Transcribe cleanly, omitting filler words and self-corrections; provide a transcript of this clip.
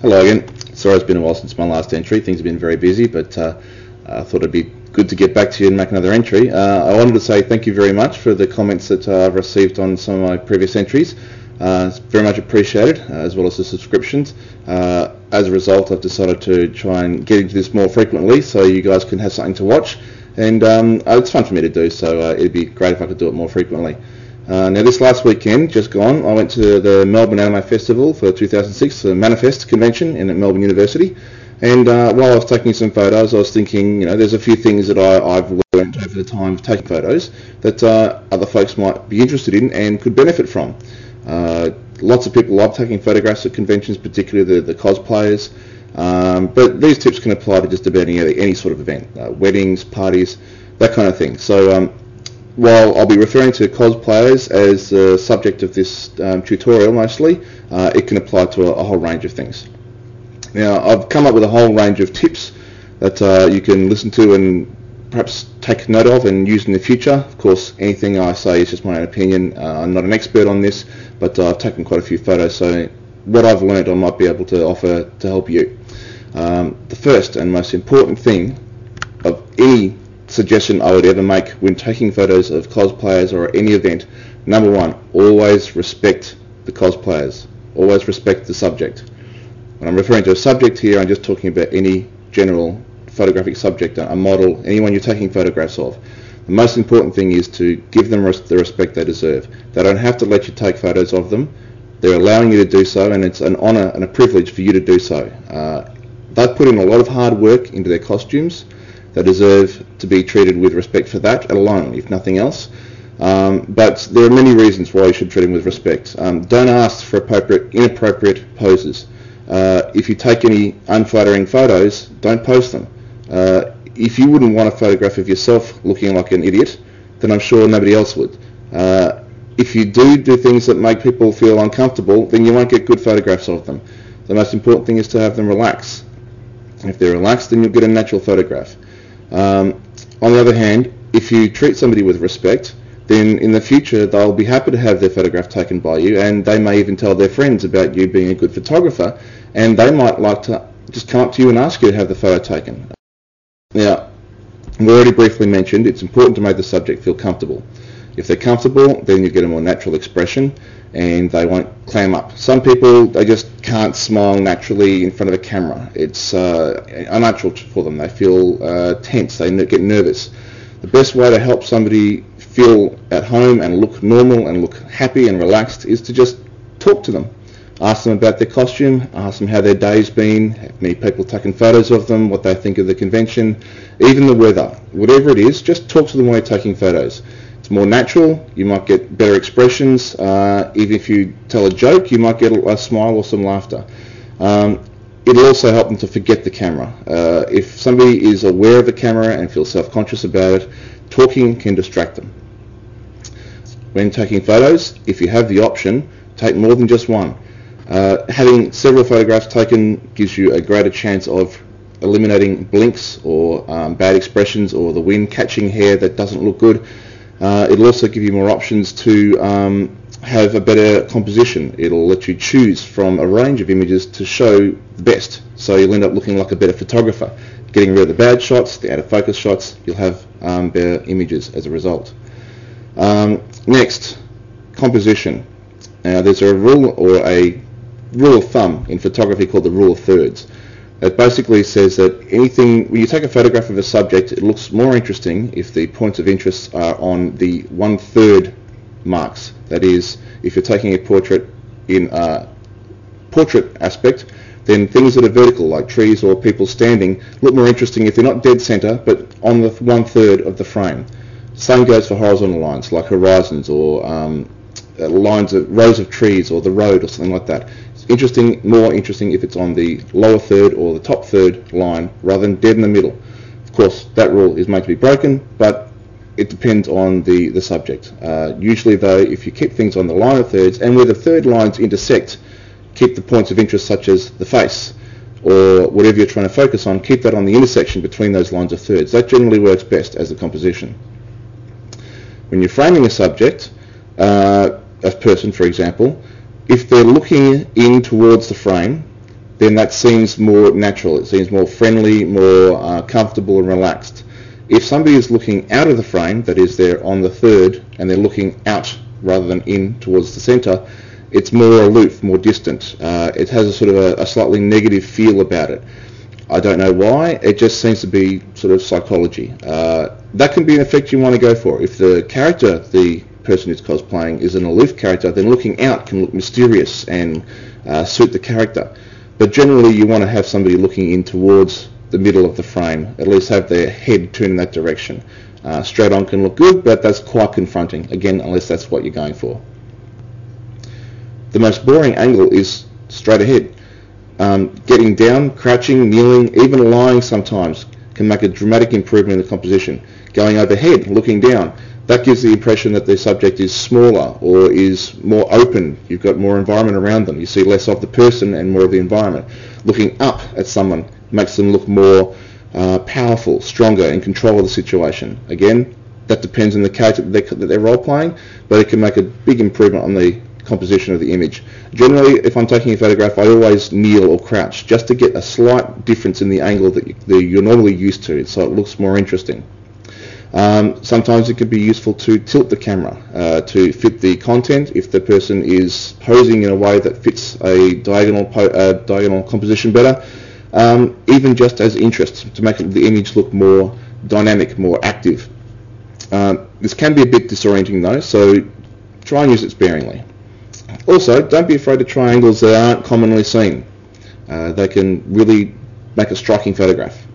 Hello again. Sorry it's been a while since my last entry. Things have been very busy, but I thought it'd be good to get back to you and make another entry. I wanted to say thank you very much for the comments that I've received on some of my previous entries. It's very much appreciated, as well as the subscriptions. As a result, I've decided to try and get into this more frequently so you guys can have something to watch, and it's fun for me to do, so it'd be great if I could do it more frequently. Now this last weekend, just gone, I went to the Melbourne Anime Festival for 2006, the Manifest convention at Melbourne University, and while I was taking some photos, I was thinking, there's a few things that I've learned over the time of taking photos that other folks might be interested in and could benefit from. Lots of people love taking photographs at conventions, particularly the cosplayers, but these tips can apply to just about any sort of event, weddings, parties, that kind of thing. So while I'll be referring to cosplayers as the subject of this tutorial mostly, it can apply to a whole range of things. Now, I've come up with a whole range of tips that you can listen to and perhaps take note of and use in the future. Of course, anything I say is just my own opinion. I'm not an expert on this, but I've taken quite a few photos, so what I've learned I might be able to offer to help you. The first and most important thing of any suggestion I would ever make when taking photos of cosplayers or any event, number one, always respect the cosplayers. Always respect the subject. When I'm referring to a subject here, I'm just talking about any general photographic subject, a model, anyone you're taking photographs of. The most important thing is to give them the respect they deserve. They don't have to let you take photos of them. They're allowing you to do so, and it's an honour and a privilege for you to do so. They've put in a lot of hard work into their costumes. They deserve to be treated with respect for that alone, if nothing else. But there are many reasons why you should treat them with respect. Don't ask for inappropriate poses. If you take any unflattering photos, don't post them. If you wouldn't want a photograph of yourself looking like an idiot, then I'm sure nobody else would. If you do things that make people feel uncomfortable, then you won't get good photographs of them. The most important thing is to have them relax. If they're relaxed, then you'll get a natural photograph. On the other hand, if you treat somebody with respect, then in the future they'll be happy to have their photograph taken by you, and they may even tell their friends about you being a good photographer, and they might like to just come up to you and ask you to have the photo taken. Now, we already briefly mentioned it's important to make the subject feel comfortable. If they're comfortable, then you get a more natural expression and they won't clam up. Some people, they just can't smile naturally in front of a camera. It's unnatural for them. They feel tense, they get nervous. The best way to help somebody feel at home and look normal and look happy and relaxed is to just talk to them. Ask them about their costume, ask them how their day's been, have many people taken photos of them, what they think of the convention, even the weather. Whatever it is, just talk to them while you're taking photos. It's more natural, you might get better expressions. Even if you tell a joke, you might get a smile or some laughter. It'll also help them to forget the camera. If somebody is aware of the camera and feels self-conscious about it, talking can distract them. When taking photos, if you have the option, take more than just one. Having several photographs taken gives you a greater chance of eliminating blinks or bad expressions or the wind catching hair that doesn't look good. It'll also give you more options to have a better composition. It'll let you choose from a range of images to show the best, so you'll end up looking like a better photographer. Getting rid of the bad shots, the out of focus shots, you'll have better images as a result. Next, composition. Now there's a rule or a rule of thumb in photography called the rule of thirds. It basically says that when you take a photograph of a subject, it looks more interesting if the points of interest are on the 1/3 marks. That is, if you're taking a portrait in a portrait aspect, then things that are vertical, like trees or people standing, look more interesting if they're not dead center, but on the 1/3 of the frame. Same goes for horizontal lines, like horizons or lines of rows of trees or the road or something like that. More interesting if it's on the lower third or the top third line rather than dead in the middle. Of course, that rule is made to be broken, but it depends on the subject. Usually though, if you keep things on the line of thirds and where the third lines intersect, keep the points of interest such as the face or whatever you're trying to focus on, keep that on the intersection between those lines of thirds. That generally works best as the composition. When you're framing a subject, a person for example, if they're looking in towards the frame, then that seems more natural. It seems more friendly, more comfortable and relaxed. If somebody is looking out of the frame, that is, they're on the third and they're looking out rather than in towards the centre, it's more aloof, more distant. It has a sort of a slightly negative feel about it. I don't know why. It just seems to be sort of psychology. That can be an effect you want to go for. If the character the person is cosplaying is an aloof character, then looking out can look mysterious and suit the character. But generally you want to have somebody looking in towards the middle of the frame, at least have their head turned in that direction. Straight on can look good, but that's quite confronting, again, unless that's what you're going for. The most boring angle is straight ahead. Getting down, crouching, kneeling, even lying sometimes can make a dramatic improvement in the composition. Going overhead, looking down, that gives the impression that the subject is smaller or is more open. You've got more environment around them. You see less of the person and more of the environment. Looking up at someone makes them look more powerful, stronger, in control of the situation. Again, that depends on the character that they're role-playing, but it can make a big improvement on the composition of the image. Generally, if I'm taking a photograph, I always kneel or crouch, just to get a slight difference in the angle that you're normally used to, so it looks more interesting. Sometimes it could be useful to tilt the camera to fit the content if the person is posing in a way that fits a diagonal composition better, even just as interest, to make the image look more dynamic, more active. This can be a bit disorienting though, so try and use it sparingly. Also, don't be afraid to try angles that aren't commonly seen. They can really make a striking photograph.